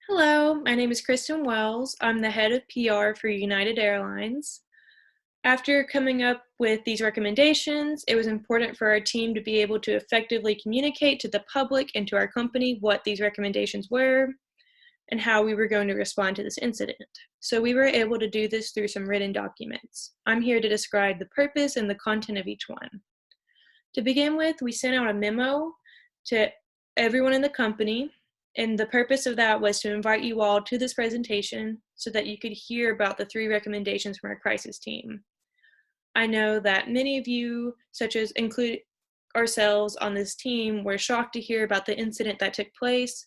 Hello, my name is Kristen Wells. I'm the head of PR for United Airlines. After coming up with these recommendations, it was important for our team to be able to effectively communicate to the public and to our company what these recommendations were and how we were going to respond to this incident. So we were able to do this through some written documents. I'm here to describe the purpose and the content of each one. To begin with, we sent out a memo to everyone in the company, and the purpose of that was to invite you all to this presentation so that you could hear about the 3 recommendations from our crisis team. I know that many of you, such as include ourselves on this team, were shocked to hear about the incident that took place.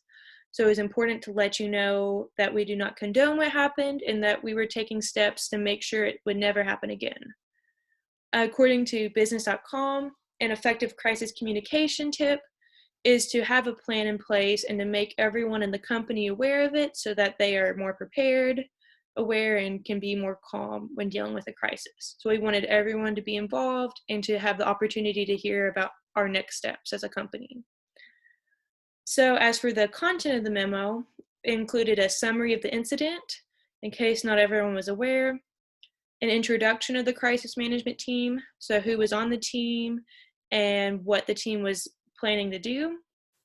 So it was important to let you know that we do not condone what happened and that we were taking steps to make sure it would never happen again. According to business.com, an effective crisis communication tip is to have a plan in place and to make everyone in the company aware of it so that they are more prepared, aware, and can be more calm when dealing with a crisis. So we wanted everyone to be involved and to have the opportunity to hear about our next steps as a company. So as for the content of the memo, it included a summary of the incident, in case not everyone was aware, an introduction of the crisis management team, so who was on the team and what the team was planning to do,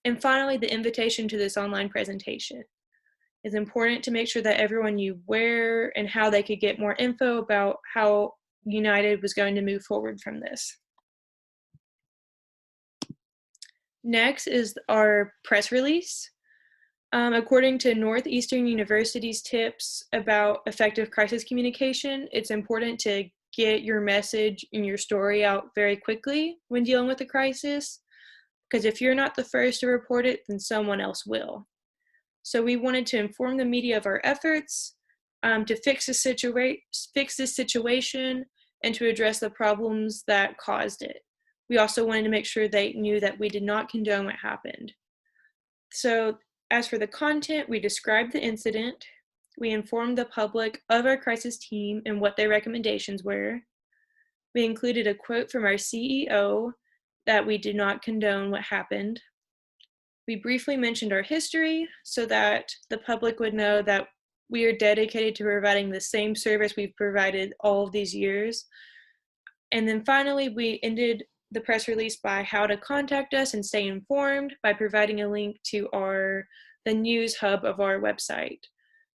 and finally the invitation to this online presentation. It's important to make sure that everyone knew where and how they could get more info about how United was going to move forward from this. Next is our press release. According to Northeastern University's tips about effective crisis communication, it's important to get your message and your story out very quickly when dealing with a crisis, because if you're not the first to report it, then someone else will. So we wanted to inform the media of our efforts to fix this situation and to address the problems that caused it. We also wanted to make sure they knew that we did not condone what happened. So as for the content, we described the incident, we informed the public of our crisis team and what their recommendations were. We included a quote from our CEO that we did not condone what happened. We briefly mentioned our history so that the public would know that we are dedicated to providing the same service we've provided all of these years. And then finally, we ended the press release by how to contact us and stay informed by providing a link to the news hub of our website.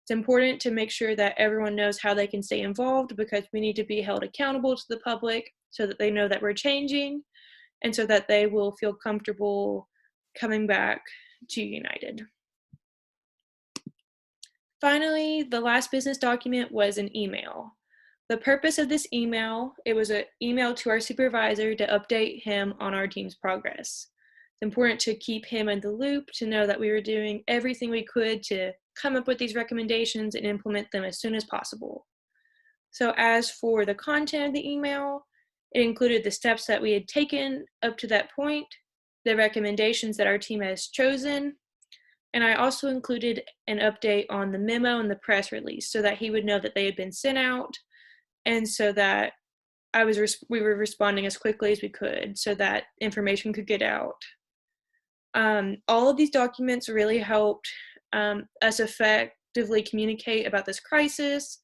It's important to make sure that everyone knows how they can stay involved because we need to be held accountable to the public so that they know that we're changing and so that they will feel comfortable coming back to United. Finally, the last business document was an email. The purpose of this email, it was an email to our supervisor to update him on our team's progress. It's important to keep him in the loop to know that we were doing everything we could to come up with these recommendations and implement them as soon as possible. So as for the content of the email, it included the steps that we had taken up to that point, the recommendations that our team has chosen, and I also included an update on the memo and the press release so that he would know that they had been sent out and so that we were responding as quickly as we could so that information could get out. All of these documents really helped us effectively communicate about this crisis.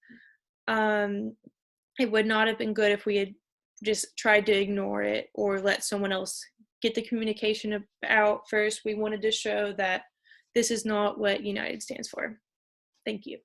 It would not have been good if we had just tried to ignore it or let someone else get the communication out first. We wanted to show that this is not what United stands for. Thank you.